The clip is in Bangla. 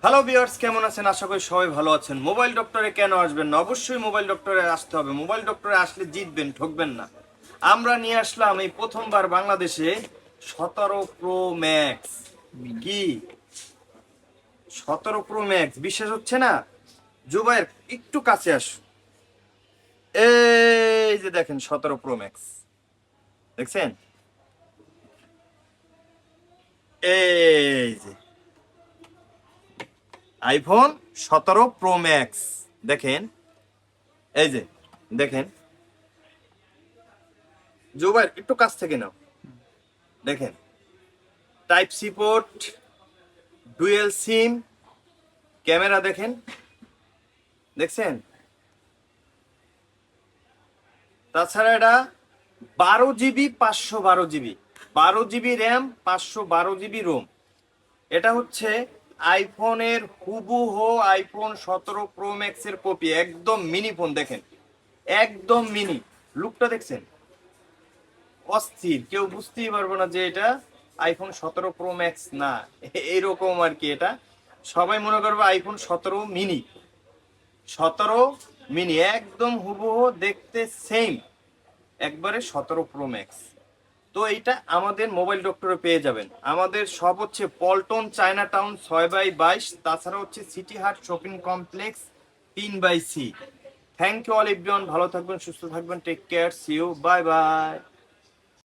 হ্যালো ভিউয়ার্স, কেমন আছেন? আশা করি সবাই ভালো আছেন। মোবাইল ডক্টরে কেন আসবেন না? অবশ্যই মোবাইল ডক্টরে আসতে হবে। মোবাইল ডক্টরে আসলে জিতবেন, ঠকবেন না। আমরা নিয়ে আসলাম এই প্রথমবার বাংলাদেশে 17 প্রো ম্যাক্স। কি 17 প্রো ম্যাক্স বিশ্বাস হচ্ছে না? জুবাইর একটু কাছে আস। এই যে দেখেন 17 প্রো ম্যাক্স, দেখছেন? এই যে আইফোন 17 প্রো ম্যাক্স, দেখেন। এই যে দেখেন, জুবাইর একটু কাছ থেকে নাও, দেখেন। টাইপ সি পোর্ট, ডুয়েল সিম, ক্যামেরা দেখেন, দেখছেন? তাছাড়া এটা 12 GB 512 GB, 12 GB RAM, 512 GB ROM. এটা হচ্ছে আইফোনের হুবহু আইফোন 17 প্রো ম্যাক্সের কপি, একদম মিনি ফোন। দেখেন, একদম মিনি। লুকটা দেখছেন? অস্থির, কেউ বুঝতেই পারবে না যে এটা আইফোন 17 প্রো ম্যাক্স না। এইরকম আর কি। এটা সবাই মনে করবে আইফোন 17 মিনি। 17 মিনি একদম হুবহু দেখতে সেম, একবারে 17 প্রো ম্যাক্স। তো এইটা আমাদের মোবাইল ডক্টরে পেয়ে যাবেন। আমাদের সব হচ্ছে পল্টন চায়না টাউন 6/22, তাছাড়া হচ্ছে city Haat shopping complex 3/C। Thank you all everyone, ভালো থাকবেন, সুস্থ থাকবেন, take care, see you, bye by.